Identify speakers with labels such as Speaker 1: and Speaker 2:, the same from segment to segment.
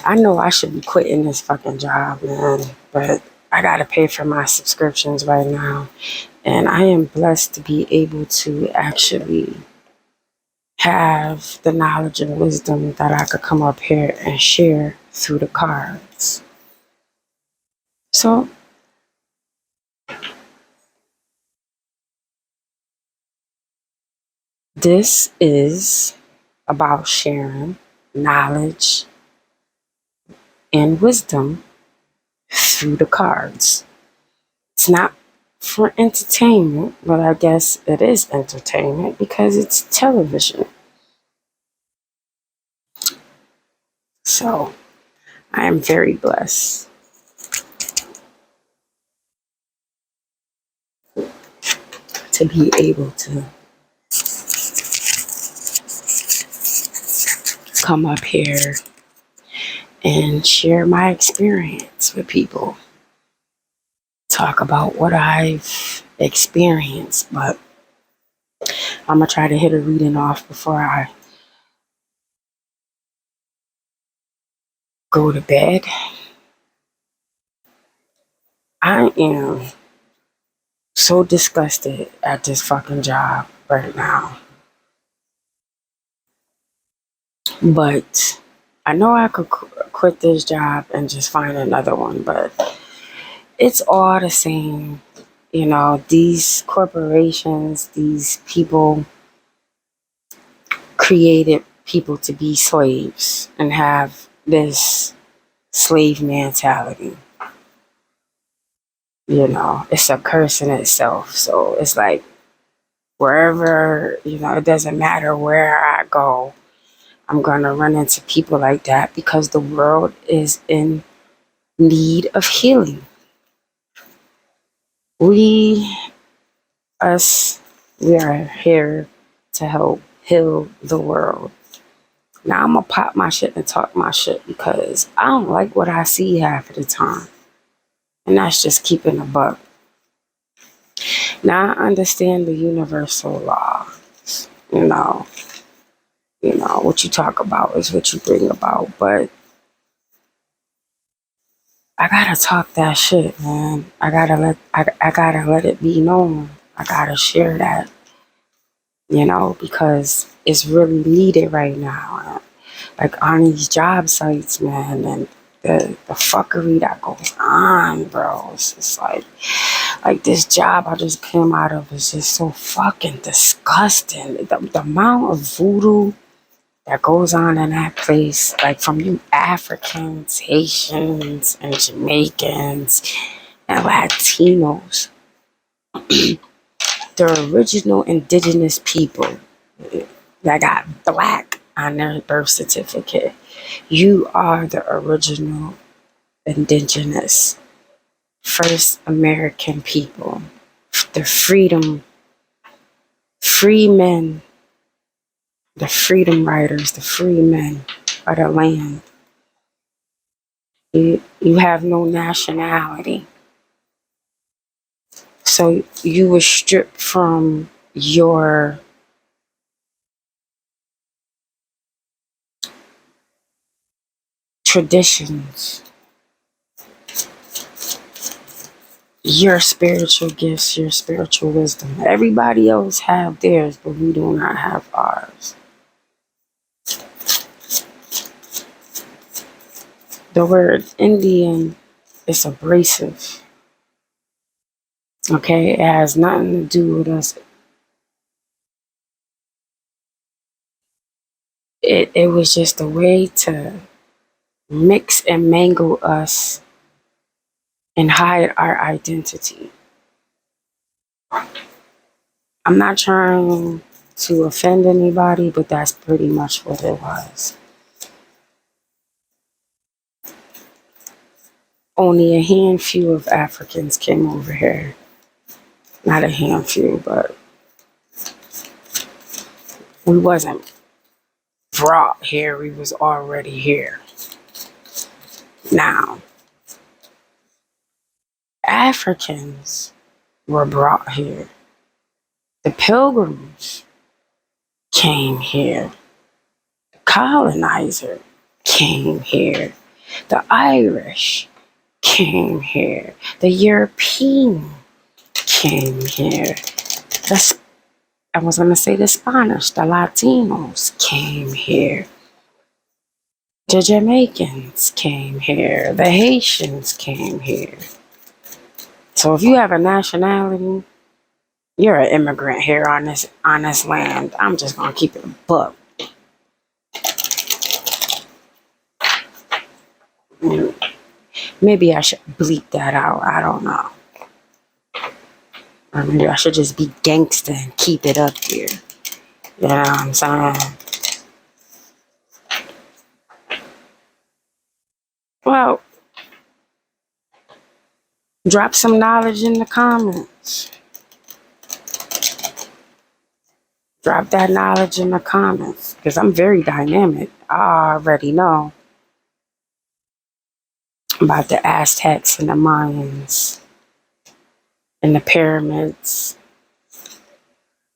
Speaker 1: I know I should be quitting this fucking job, man, but I gotta pay for my subscriptions right now. And I am blessed to be able to actually have the knowledge and wisdom that I could come up here and share through the cards. So, this is about sharing knowledge and wisdom through the cards. It's not for entertainment, but I guess it is entertainment because it's television. So, I am very blessed to be able to come up here and share my experience with people. Talk about what I've experienced, but I'm going to try to hit a reading off before I go to bed. I am so disgusted at this fucking job right now. But I know I could quit this job and just find another one, but it's all the same. You know, these corporations, these people created people to be slaves and have this slave mentality. You know, it's a curse in itself. So it's like wherever, you know, it doesn't matter where I go, I'm going to run into people like that because the world is in need of healing. We are here to help heal the world. Now I'm going to pop my shit and talk my shit because I don't like what I see half of the time. And that's just keeping a buck. Now I understand the universal laws. What you talk about is what you bring about. But I gotta talk that shit, man. I gotta let it be known. I gotta share that, because it's really needed right now. Like on these job sites, man, and the fuckery that goes on, bro. It's just like this job I just came out of is just so fucking disgusting. The amount of voodoo that goes on in that place, like from you Africans, Haitians, and Jamaicans, and Latinos, the original indigenous people that got black on their birth certificate. You are the original indigenous first American people, the free men, the freedom riders, the free men of the land. You have no nationality. So you were stripped from your traditions, your spiritual gifts, your spiritual wisdom. Everybody else have theirs, but we do not have ours. The word Indian is abrasive. Okay, it has nothing to do with us. It was just a way to mix and mangle us and hide our identity. I'm not trying to offend anybody, but that's pretty much what it was. Only a handful of Africans came over here. Not a handful, but we wasn't brought here. We was already here. Now, Africans were brought here. The pilgrims came here. The colonizer came here. The Irish came here. The European came here. I was going to say the Spanish, the Latinos came here. The Jamaicans came here. The Haitians came here. So if you have a nationality, you're an immigrant here on this land. I'm just gonna keep it a buck. Maybe I should bleep that out. I don't know. Or maybe I should just be gangster and keep it up here. You know what I'm saying? Well, drop some knowledge in the comments. Drop that knowledge in the comments. Because I'm very dynamic. I already know about the Aztecs and the Mayans and the pyramids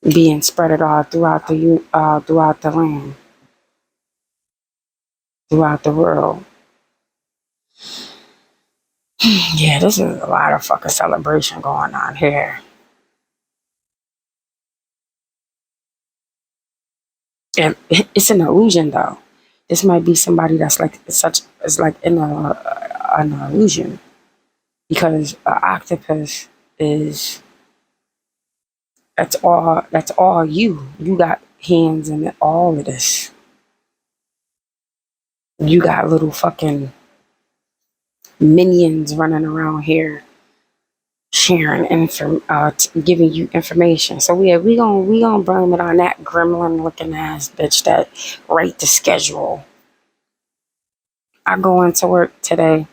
Speaker 1: being spread all throughout the land, throughout the world. Yeah, this is a lot of fucking celebration going on here. And it's an illusion though. This might be somebody that's like it's like in an illusion, because an octopus is that's all you. You got hands in all of this. You got little fucking minions running around here sharing giving you information. So we gonna blame it on that gremlin looking ass bitch that write the schedule. I go into work today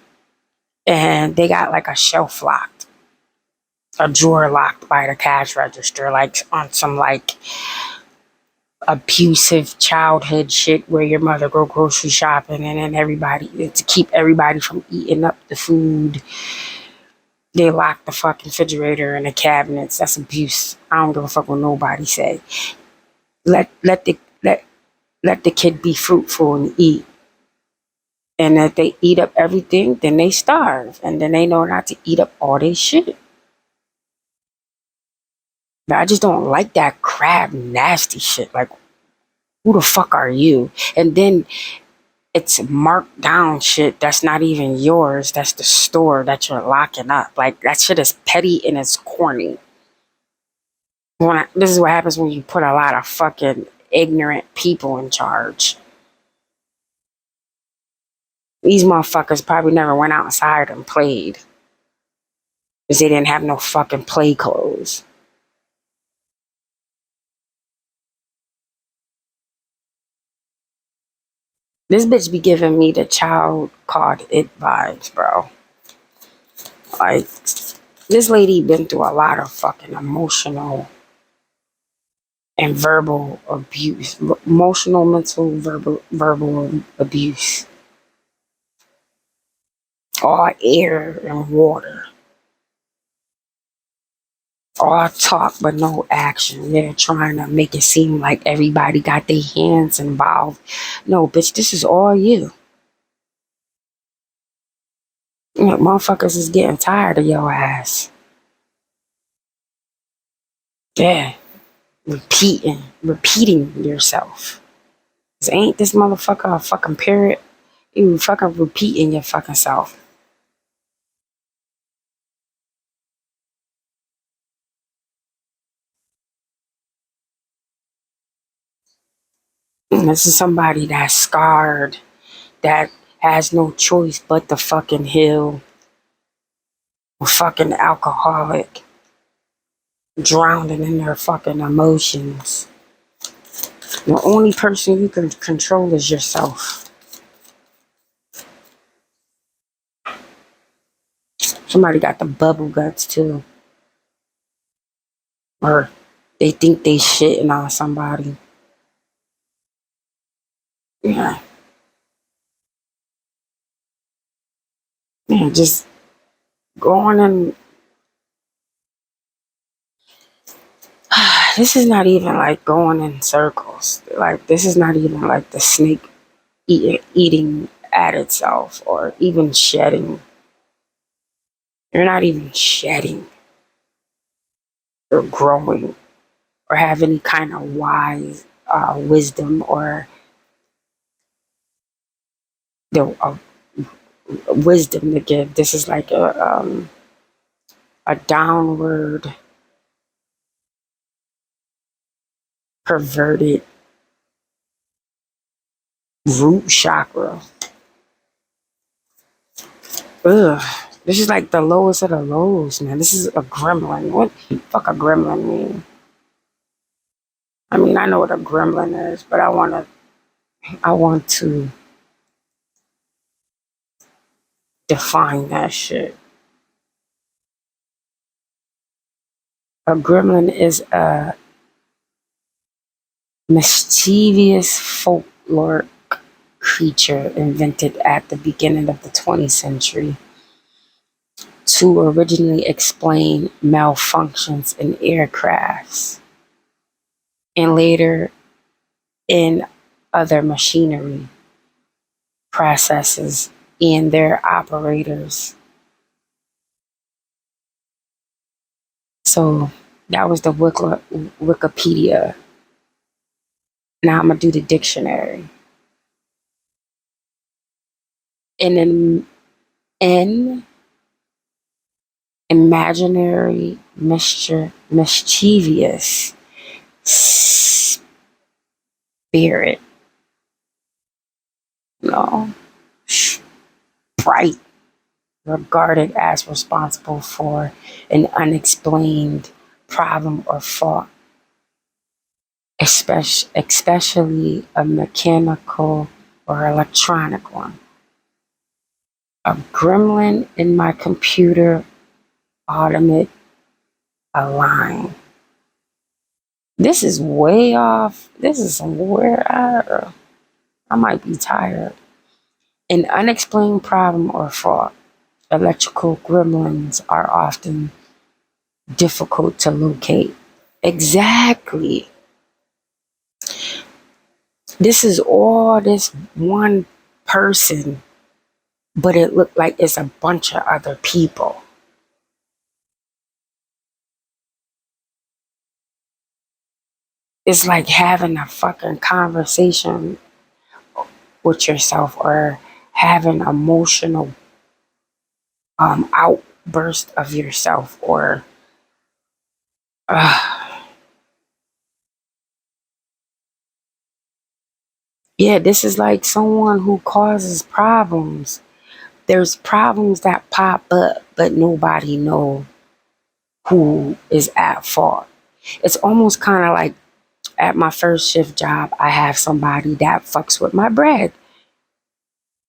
Speaker 1: and they got like a shelf locked, a drawer locked by the cash register, like on some like abusive childhood shit where your mother go grocery shopping and then everybody, to keep everybody from eating up the food, they lock the fucking refrigerator and the cabinets. That's abuse. I don't give a fuck what nobody say. Let the kid be fruitful and eat. And if they eat up everything, then they starve. And then they know not to eat up all their shit. But I just don't like that crab nasty shit. Like, who the fuck are you? And then it's marked down shit that's not even yours. That's the store that you're locking up. Like, that shit is petty and it's corny. This is what happens when you put a lot of fucking ignorant people in charge. These motherfuckers probably never went outside and played because they didn't have no fucking play clothes. This bitch be giving me the child called it vibes, bro. Like, this lady been through a lot of fucking emotional and verbal abuse. Emotional, mental, verbal abuse. All air and water. All talk but no action. They're trying to make it seem like everybody got their hands involved. No, bitch, this is all you. Motherfuckers is getting tired of your ass. Yeah. Repeating yourself. Ain't this motherfucker a fucking parrot? You fucking repeating your fucking self. This is somebody that's scarred, that has no choice but to fucking heal. A fucking alcoholic, drowning in their fucking emotions. The only person you can control is yourself. Somebody got the bubble guts too. Or they think they shitting on somebody. Yeah. Yeah, just going and this is not even like going in circles. Like, this is not even like the snake eating at itself or even shedding. You're not even shedding or growing or have any kind of wise wisdom or the wisdom to give. This is like a downward, perverted root chakra. Ugh. This is like the lowest of the lows, man. This is a gremlin. What the fuck a gremlin mean? I mean, I know what a gremlin is, but I want to define that shit. A gremlin is a mischievous folklore creature invented at the beginning of the 20th century to originally explain malfunctions in aircrafts and later in other machinery processes and their operators. So that was the Wikipedia. Now I'm gonna do the dictionary. And an imaginary mischievous spirit, no, fright, regarded as responsible for an unexplained problem or fault, especially a mechanical or electronic one. A gremlin in my computer automate a line. This is way off. This is somewhere I might be tired. An unexplained problem or fault. Electrical gremlins are often difficult to locate. Exactly. This is all this one person, but it looked like it's a bunch of other people. It's like having a fucking conversation with yourself or having emotional outburst of yourself or yeah, this is like someone who causes problems. There's problems that pop up, but nobody know who is at fault. It's almost kind of like at my first shift job, I have somebody that fucks with my bread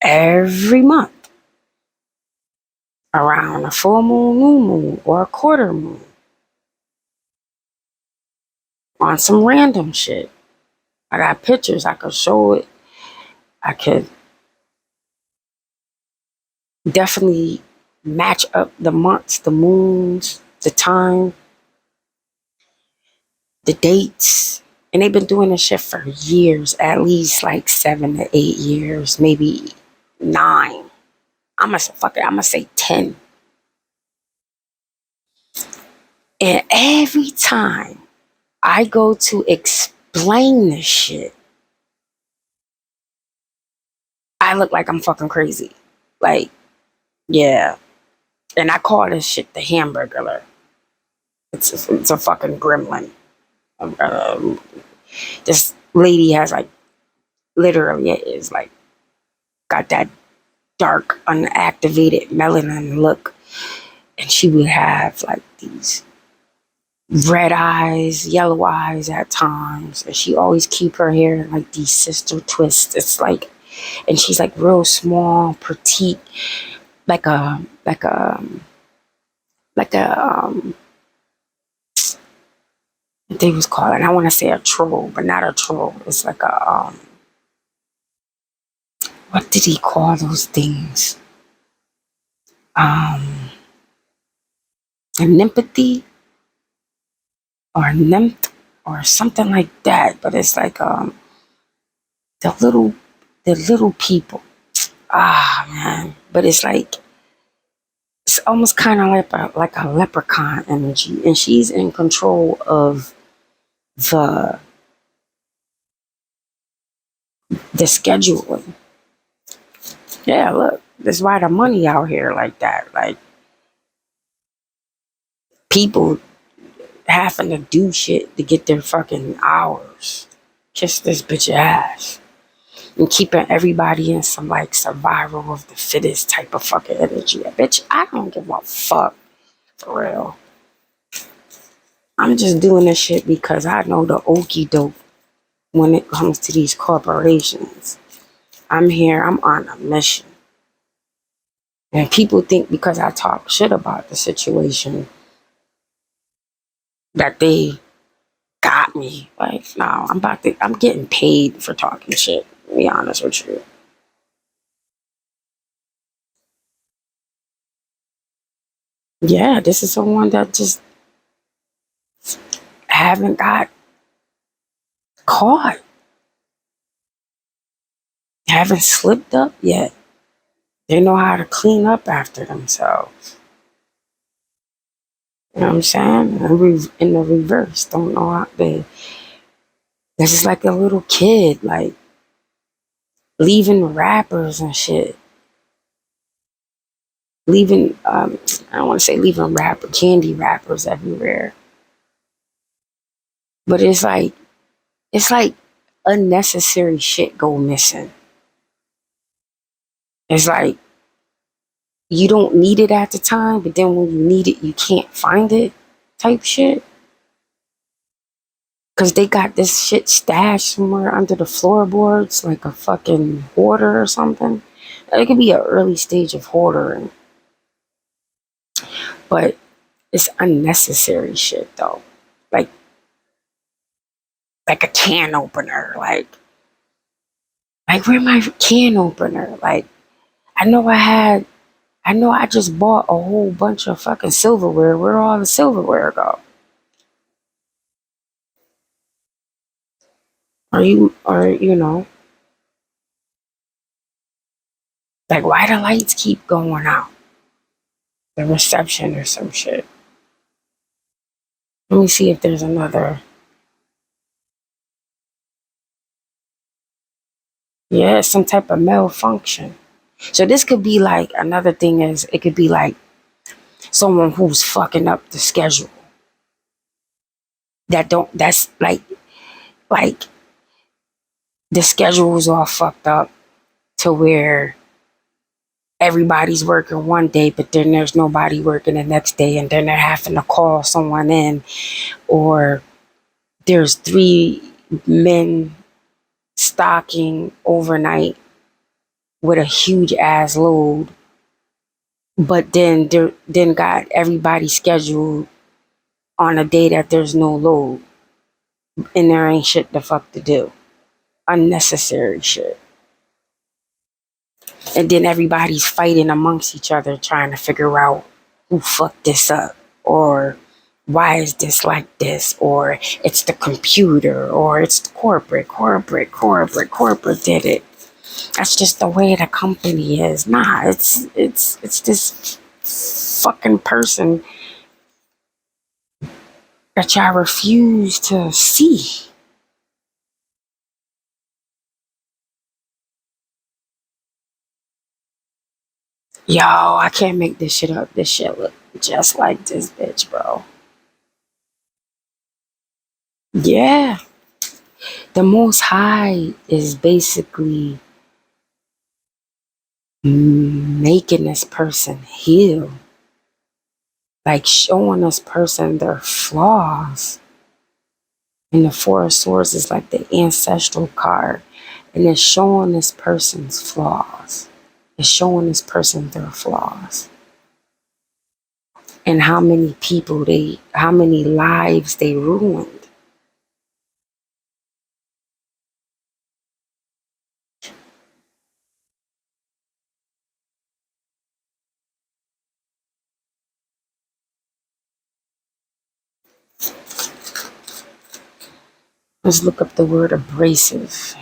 Speaker 1: every month around a full moon, new moon, or a quarter moon on some random shit. I got pictures. I could show it. I could definitely match up the months, the moons, the time, the dates. And they've been doing this shit for years, at least like 7 to 8 years, maybe 9. I'm gonna say 10. And every time I go to explain this shit, I look like I'm fucking crazy. Like, yeah. And I call this shit the hamburger. It's a fucking gremlin. Um, this lady has like, literally, it is like, got that dark, unactivated melanin look. And she would have like these red eyes, yellow eyes at times. And she always keep her hair in like these sister twists. It's like, and she's like real small, petite, like a, like a, like a, they was calling, I want to say a troll, but not a troll. It's like a, what did he call those things? An empathy or nymph or something like that. But it's like, the little people. Man. But it's almost kind of like a leprechaun energy, and she's in control of the the scheduling. Yeah, look, that's why the money out here like that. Like people having to do shit to get their fucking hours. Kiss this bitch ass. And keeping everybody in some like survival of the fittest type of fucking energy. Bitch, I don't give a fuck. For real. I'm just doing this shit because I know the okie doke when it comes to these corporations. I'm here, I'm on a mission. And people think because I talk shit about the situation that they got me. Like, no, I'm getting paid for talking shit, to be honest with you. Yeah, this is someone that just haven't got caught, haven't slipped up yet. They know how to clean up after themselves. You know what I'm saying? In the reverse, don't know how they. This is like a little kid, like leaving rappers and shit. Leaving, I don't want to say leaving candy wrappers everywhere. But it's like unnecessary shit go missing. It's like you don't need it at the time, but then when you need it, you can't find it type shit. Because they got this shit stashed somewhere under the floorboards, like a fucking hoarder or something. It could be an early stage of hoarding, but it's unnecessary shit though. Like like a can opener. Like where my can opener? Like I know I just bought a whole bunch of fucking silverware. Where all the silverware go? Or like why the lights keep going out? The reception or some shit. Let me see if there's another. Yeah, some type of malfunction. So this could be like another thing is it could be like someone who's fucking up the schedule. That's like the schedule is all fucked up to where everybody's working one day, but then there's nobody working the next day, and then they're having to call someone in, or there's three men stocking overnight with a huge ass load, but then got everybody scheduled on a day that there's no load, and there ain't shit the fuck to do. Unnecessary shit. And then everybody's fighting amongst each other trying to figure out who fucked this up, or why is this like this, or it's the computer, or it's corporate did it. That's just the way the company is. Nah, it's this fucking person that y'all refuse to see. Yo, I can't make this shit up. This shit look just like this bitch, bro. Yeah. The Most High is basically making this person heal. Like showing this person their flaws. And the Four of Swords is like the ancestral card. And it's showing this person's flaws. It's showing this person their flaws. And how many lives they ruined. Let's look up the word abrasive.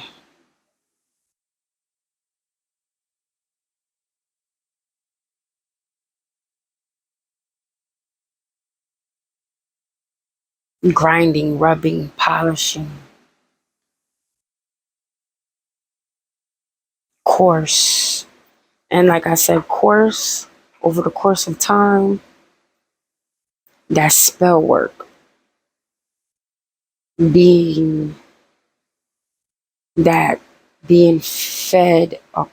Speaker 1: grinding, rubbing, polishing, course. And like I said, course, over the course of time, that spell work, being that being fed a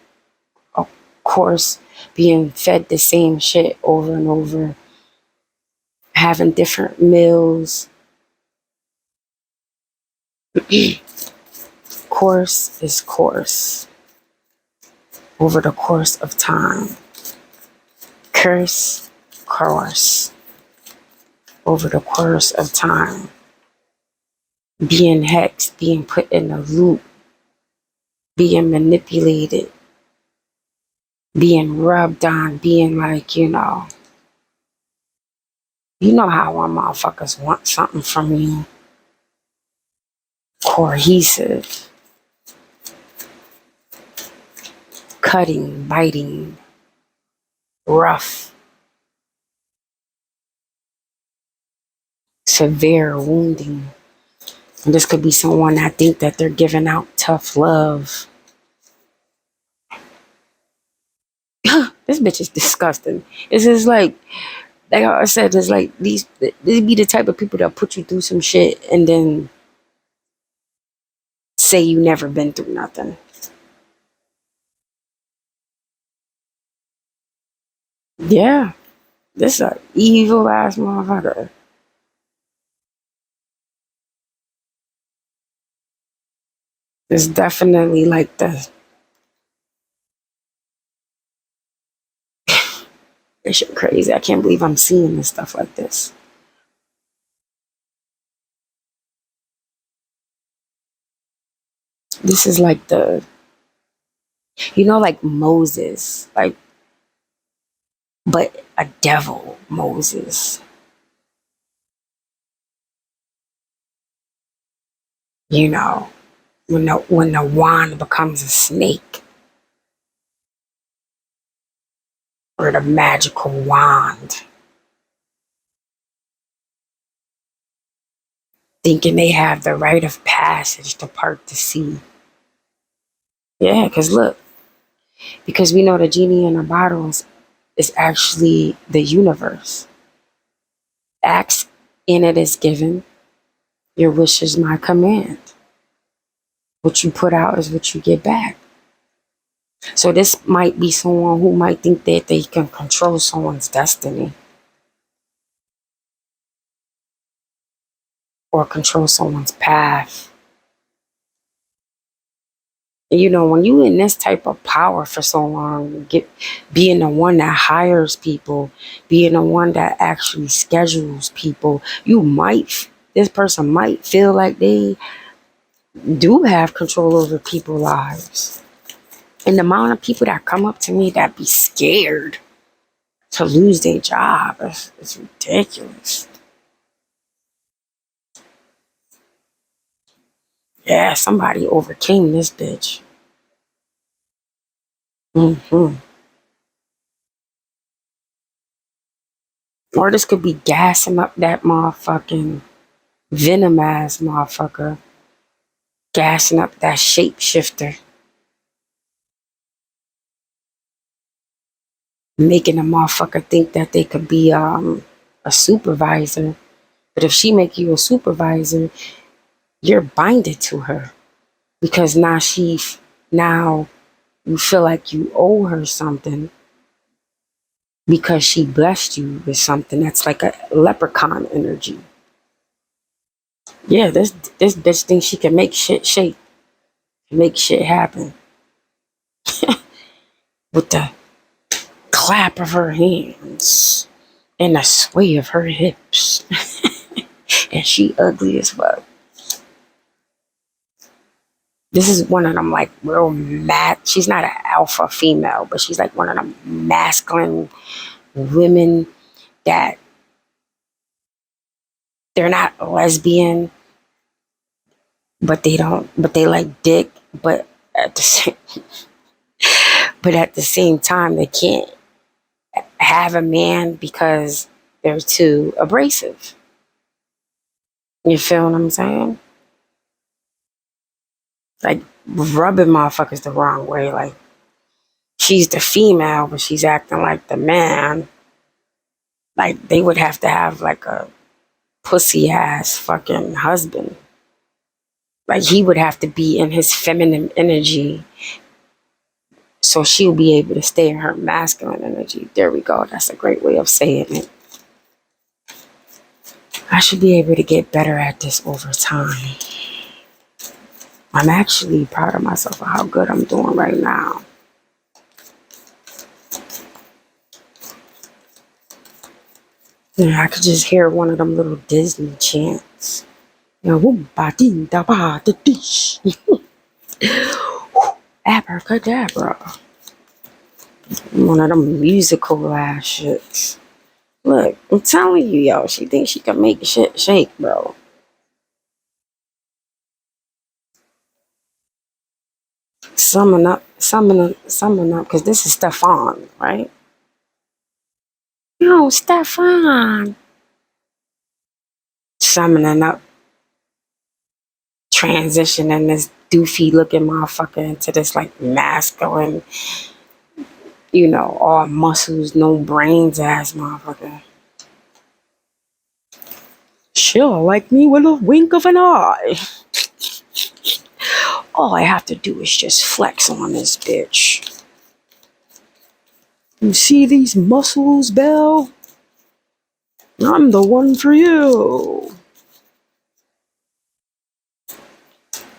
Speaker 1: course, being fed the same shit over and over, having different meals. Course is course over the course of time. Curse, course over the course of time. Being hexed, being put in a loop, being manipulated, being rubbed on, being like, you know how our motherfuckers want something from you. Cohesive, cutting, biting, rough, severe wounding. And this could be someone that think that they're giving out tough love. This bitch is disgusting. It's just like I said, it's like these be the type of people that put you through some shit and then say you never been through nothing. Yeah, this is a evil ass motherfucker. It's definitely like this shit crazy. I can't believe I'm seeing this stuff like this. This is like like Moses, like, but a devil Moses. You know, when the wand becomes a snake or the magical wand, thinking they have the rite of passage to part the sea. Yeah, because we know the genie in the bottle is actually the universe. Ask and it is given. Your wish is my command. What you put out is what you get back. So this might be someone who might think that they can control someone's destiny or control someone's path. And when you in this type of power for so long, being the one that hires people, being the one that actually schedules people, this person might feel like they do have control over people's lives. And the amount of people that come up to me that be scared to lose their job, it's ridiculous. Yeah, somebody overcame this bitch. Or this could be gassing up that motherfucking venom ass motherfucker, gassing up that shapeshifter, making a motherfucker think that they could be a supervisor. But if she make you a supervisor, you're binded to her because now you feel like you owe her something because she blessed you with something. That's like a leprechaun energy. Yeah, this bitch thinks she can make shit shake, make shit happen with the clap of her hands and the sway of her hips. And she ugly as fuck. This is one of them like real mad. She's not an alpha female, but she's like one of them masculine women that they're not lesbian, but they like dick, but at the same time they can't have a man because they're too abrasive. You feel what I'm saying? Like, rubbing motherfuckers the wrong way. Like, she's the female, but she's acting like the man. Like, they would have to have, like, a pussy ass fucking husband. Like, he would have to be in his feminine energy so she'll be able to stay in her masculine energy. There we go. That's a great way of saying it. I should be able to get better at this over time. I'm actually proud of myself for how good I'm doing right now. Yeah, I could just hear one of them little Disney chants. You know, whoop, ba, dee, da, ba, da, dish. Abracadabra. One of them musical ass shits. Look, I'm telling you, yo, she thinks she can make shit shake, bro. Summon up, because this is Stefan, right? No, Stefan. Summoning up, transitioning this doofy looking motherfucker into this like masculine, all muscles, no brains ass motherfucker. She'll like me with a wink of an eye. All I have to do is just flex on this bitch. You see these muscles, Belle? I'm the one for you.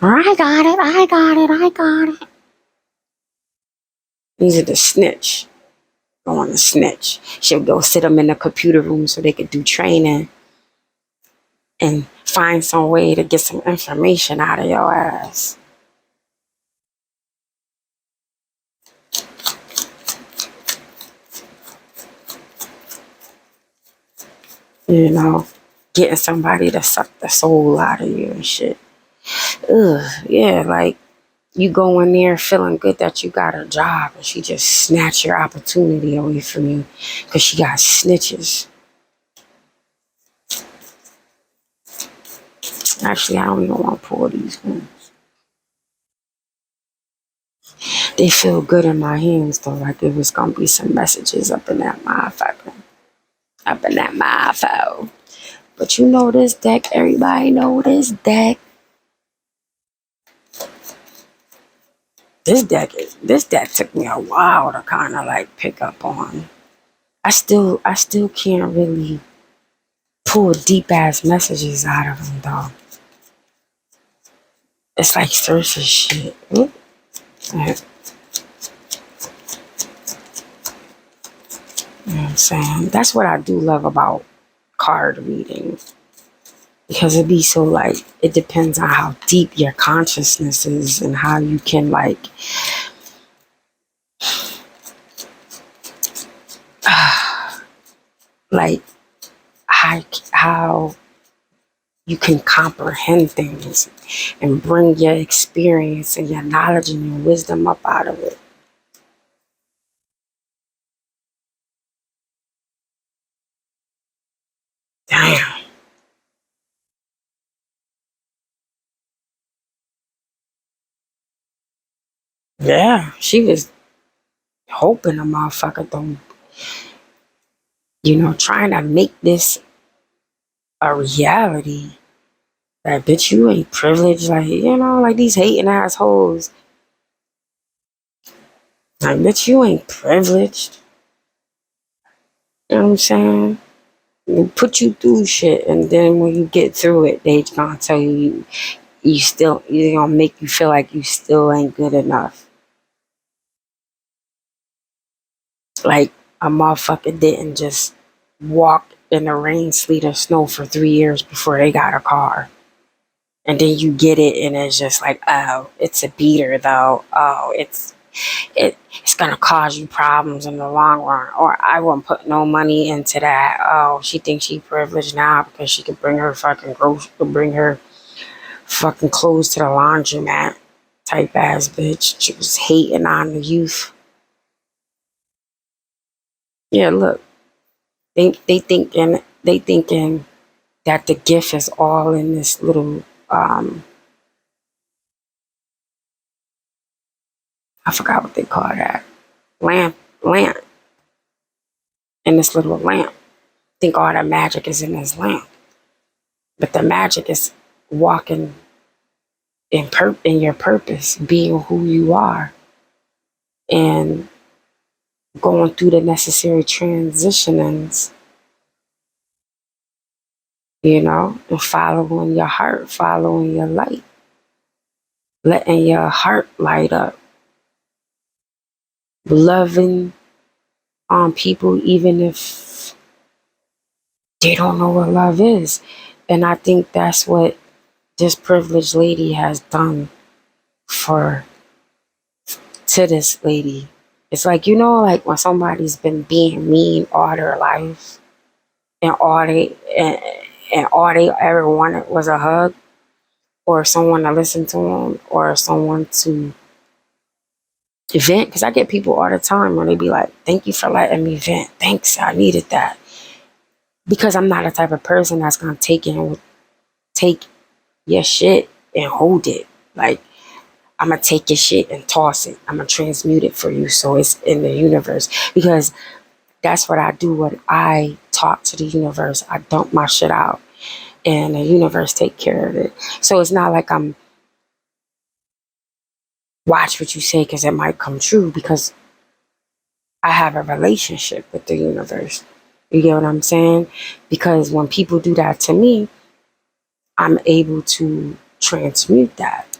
Speaker 1: I got it, I got it, I got it. These are the snitch. Going to snitch. She'll go sit them in the computer room so they could do training and find some way to get some information out of your ass. Getting somebody to suck the soul out of you and shit. Ugh, yeah, like you go in there feeling good that you got a job and she just snatch your opportunity away from you because she got snitches. Actually, I don't even want to pull these ones. They feel good in my hands though, like it was gonna be some messages up in that motherfucker. Up in that motherfucker. But you know this deck, everybody know this deck. This deck took me a while to kind of like pick up on. I still can't really pull deep ass messages out of them though. It's like surface shit. You know what I'm saying? That's what I do love about card reading. Because it be so like, it depends on how deep your consciousness is and how you can like like how you can comprehend things and bring your experience and your knowledge and your wisdom up out of it. Damn. Yeah, she was hoping a motherfucker don't, trying to make this a reality. Like, bitch, you ain't privileged. Like, like these hating assholes. Like, bitch, you ain't privileged. You know what I'm saying? They put you through shit, and then when you get through it, they gonna tell you gonna make you feel like you still ain't good enough. Like a motherfucker didn't just walk in the rain, sleet, or snow for 3 years before they got a car. And then you get it and it's just like, oh, it's a beater though. Oh, it's gonna cause you problems in the long run. Or I won't put no money into that. Oh, she thinks she privileged now because she could bring her fucking clothes to the laundromat. Type ass bitch. She was hating on the youth. Yeah, look. They thinking that the gift is all in this little, I forgot what they call that, lamp, in this little lamp. I think all the magic is in this lamp. But the magic is walking in your purpose, being who you are, and going through the necessary transitionings, and following your heart, following your light, letting your heart light up, loving on people even if they don't know what love is. And I think that's what this privileged lady has done for to this lady. It's like, like when somebody's been being mean all their life, and all they ever wanted was a hug, or someone to listen to them, or someone to vent. Because I get people all the time when they be like, thank you for letting me vent. Thanks, I needed that. Because I'm not the type of person that's going to take your shit and hold it. Like, I'm going to take your shit and toss it. I'm going to transmute it for you so it's in the universe. Because that's what I do when I talk to the universe. I dump my shit out and the universe take care of it. So it's not like I'm watch what you say because it might come true, because I have a relationship with the universe. You get what I'm saying? Because when people do that to me, I'm able to transmute that.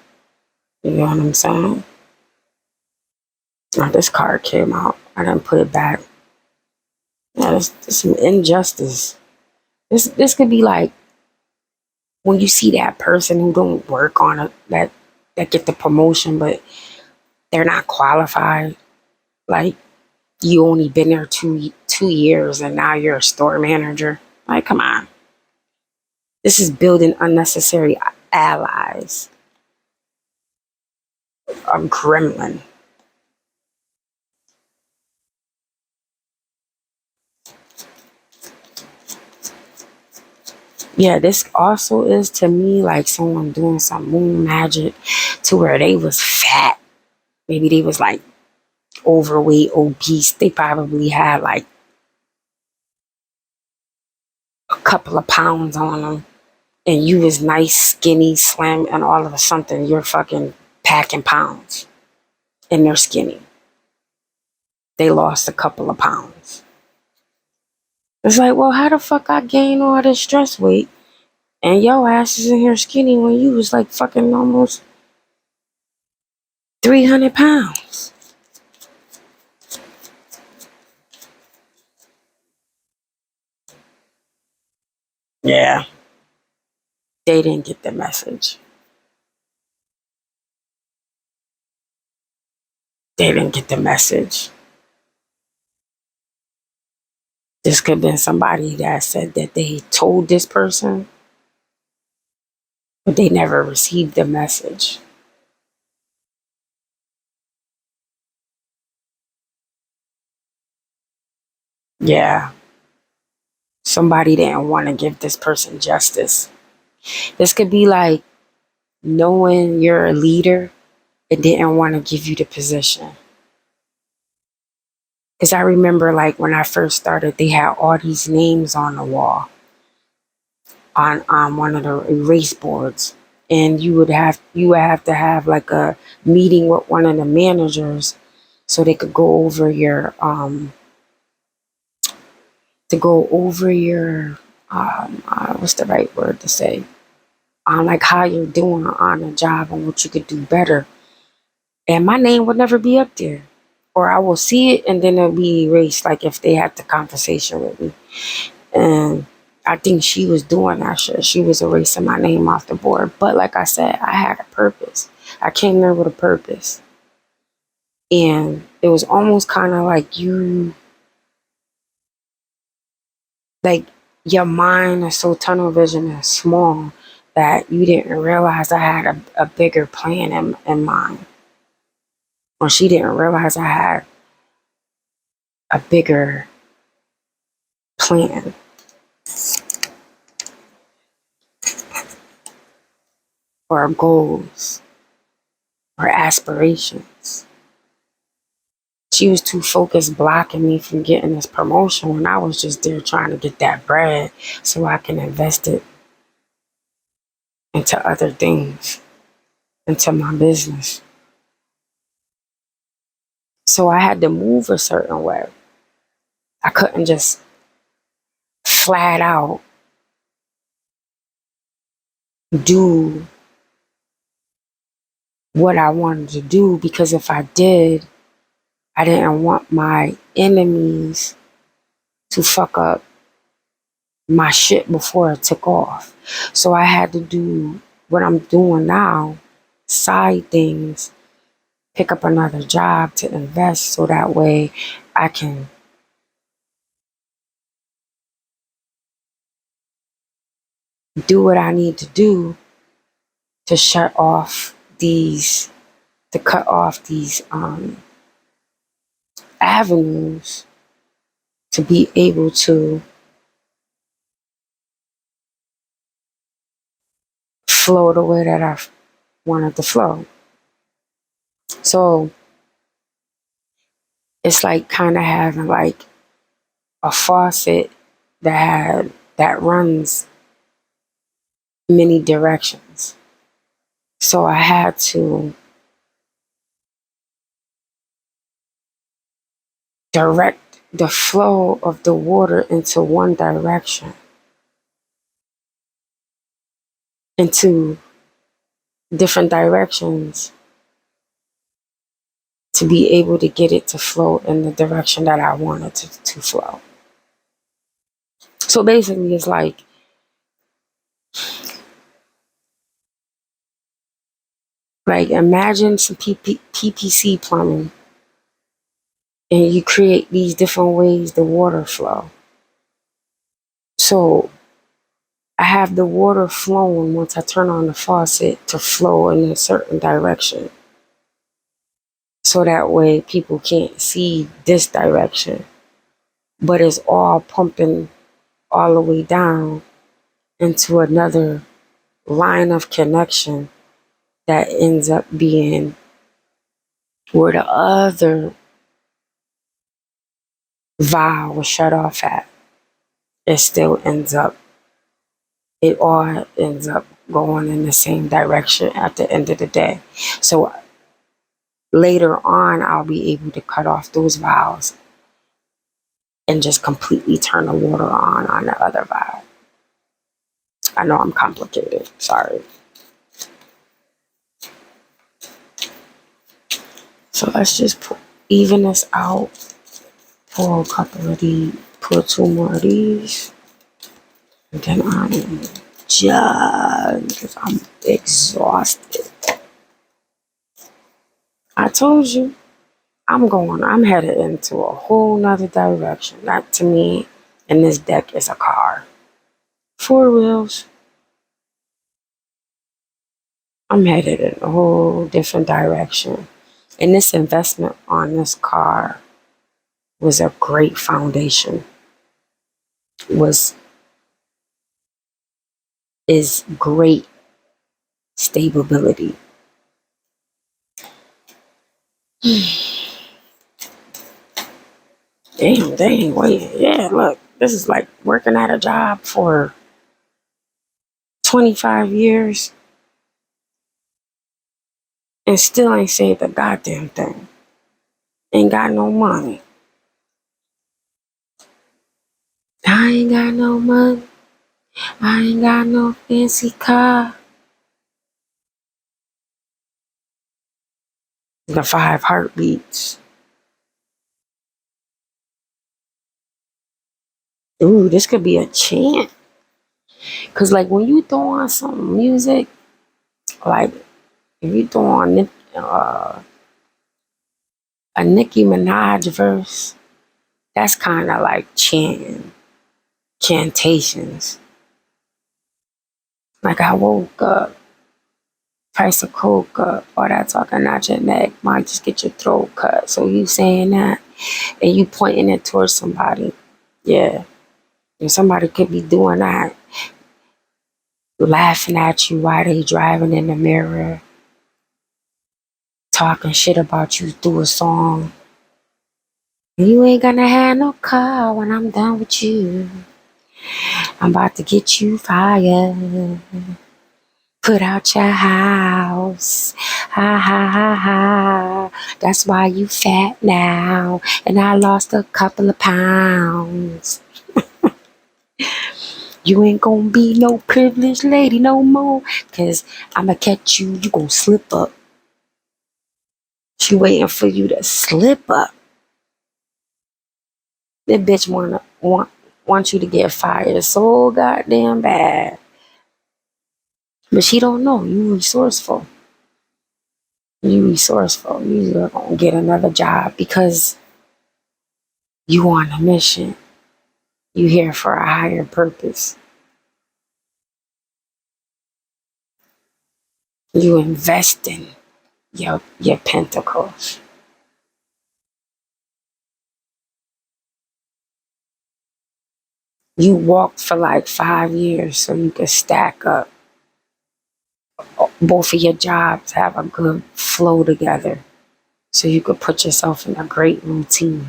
Speaker 1: You know what I'm saying? Now this card came out. I didn't put it back. Yeah, there's some injustice. This could be like when you see that person who don't work on it, that get the promotion, but they're not qualified. Like, you only been there 2 years and now you're a store manager. Like, come on. This is building unnecessary allies. A gremlin. Yeah, this also is to me like someone doing some moon magic to where they was fat. Maybe they was like overweight, obese. They probably had like a couple of pounds on them. And you was nice, skinny, slim, and all of a sudden you're fucking packing pounds. And they're skinny. They lost a couple of pounds. It's like, well, how the fuck I gain all this stress weight and your ass is in here skinny when you was like fucking almost 300 pounds? Yeah. They didn't get the message. They didn't get the message. This could have been somebody that said that they told this person, but they never received the message. Yeah. Somebody didn't want to give this person justice. This could be like knowing you're a leader and didn't want to give you the position. Because I remember like when I first started, they had all these names on the wall on one of the erase boards. And you would have to have like a meeting with one of the managers so they could go over your what's the right word to say, on like how you're doing on the job and what you could do better. And my name would never be up there. Or I will see it and then it'll be erased, like if they had the conversation with me. And I think she was doing that shit. She was erasing my name off the board. But like I said, I had a purpose. I came there with a purpose. And it was almost kind of like your mind is so tunnel vision and small that you didn't realize I had a bigger plan in mind. Or she didn't realize I had a bigger plan. or goals or aspirations. She was too focused blocking me from getting this promotion when I was just there trying to get that bread so I can invest it into other things, into my business. So I had to move a certain way. I couldn't just flat out do what I wanted to do, because if I did, I didn't want my enemies to fuck up my shit before it took off. So I had to do what I'm doing now, side things, pick up another job to invest so that way I can do what I need to do to shut off these, to cut off these avenues to be able to flow the way that I wanted to flow. So it's like kind of having like a faucet that runs many directions. So I had to direct the flow of the water into one direction, into different directions, to be able to get it to flow in the direction that I wanted to flow. So basically, it's like imagine some PPC plumbing, and you create these different ways the water flow. So I have the water flowing once I turn on the faucet to flow in a certain direction. So that way people can't see this direction, but it's all pumping all the way down into another line of connection that ends up being where the other valve was shut off at. It all ends up going in the same direction at the end of the day. So later on, I'll be able to cut off those valves and just completely turn the water on the other valve. I know I'm complicated. Sorry. So let's just even this out. Pour a couple of these. Pour 2 more of these. And then I am done because I'm exhausted. I told you, I'm headed into a whole nother direction. That to me, and this deck is a car. 4 wheels. I'm headed in a whole different direction. And this investment on this car was a great foundation. Is great stability. Dang, wait. Yeah, look, this is like working at a job for 25 years and still ain't saved a goddamn thing. Ain't got no money. I ain't got no money. I ain't got no fancy car. The 5 heartbeats. Ooh, this could be a chant. Cause like when you throw on some music, like if you throw on a Nicki Minaj verse, that's kind of like cantations. Like I woke up, price of coke up, all that talking out your neck might just get your throat cut. So you saying that and you pointing it towards somebody. Yeah. And somebody could be doing that. laughing at you while they driving in the mirror, talking shit about you through a song. You ain't gonna have no car when I'm done with you. I'm about to get you fired. Put out your house. Ha ha ha ha. That's why you fat now. And I lost a couple of pounds. You ain't gonna be no privileged lady no more. Cause I'ma catch you. You gonna slip up. She waiting for you to slip up. That bitch want you to get fired so goddamn bad. But she don't know. You resourceful. You resourceful. You gonna get another job because you on a mission. You here for a higher purpose. You invest in your pentacles. You walked for like 5 years so you could stack up. Both of your jobs have a good flow together so you could put yourself in a great routine.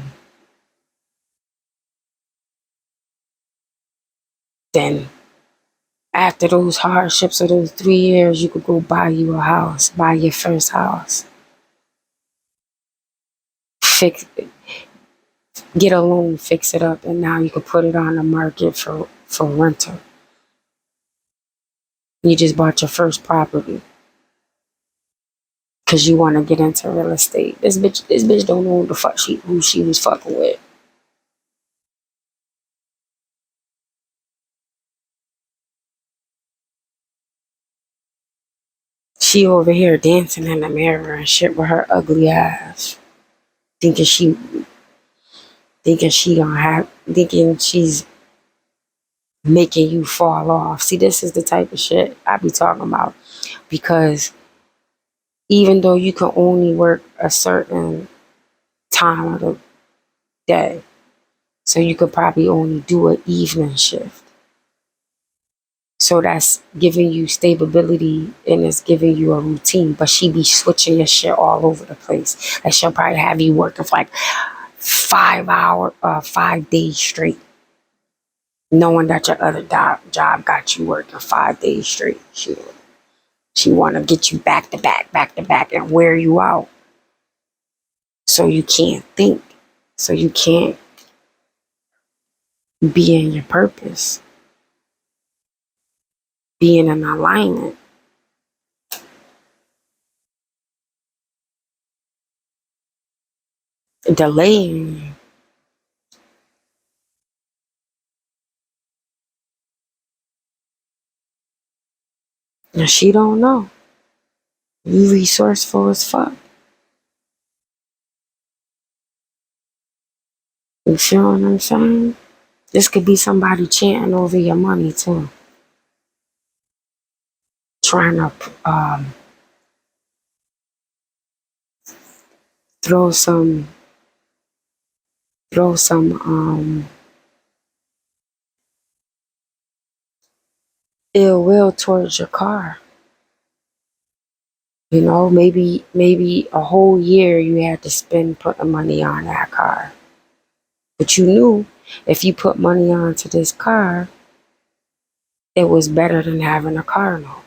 Speaker 1: Then after those hardships of those 3 years, you could go buy you a house, buy your first house. Get a loan, fix it up, and now you can put it on the market for rental. You just bought your first property because you want to get into real estate. This bitch don't know who the fuck who she was fucking with. She over here dancing in the mirror and shit with her ugly ass, thinking thinking she's making you fall off. See, this is the type of shit I be talking about, because even though you can only work a certain time of the day, so you could probably only do an evening shift. So that's giving you stability and it's giving you a routine. But she be switching your shit all over the place. Like she'll probably have you working for like 5 days straight, knowing that your other job got you working 5 days straight. She want to get you back to back, and wear you out. So you can't think. So you can't be in your purpose. Be in an alignment. Delaying you. And she don't know. You resourceful as fuck. You feel what I'm saying? This could be somebody chanting over your money too. Trying to throw some throw some ill will towards your car. You know, maybe a whole year you had to spend putting money on that car. But you knew if you put money onto this car, it was better than having a car note.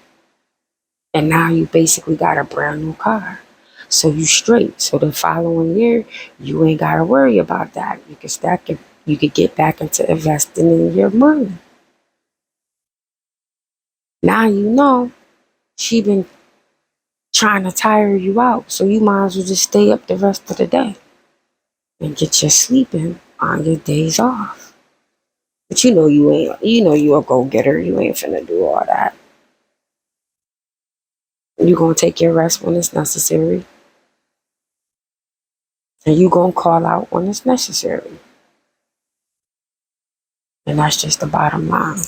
Speaker 1: And now you basically got a brand new car. So you straight. So the following year, you ain't gotta worry about that. You can stack it. You could get back into investing in your money. Now you know she been trying to tire you out. So you might as well just stay up the rest of the day and get your sleeping on your days off. But you know you a go-getter. You ain't finna do all that. You gonna take your rest when it's necessary. And you gonna call out when it's necessary. And that's just the bottom line.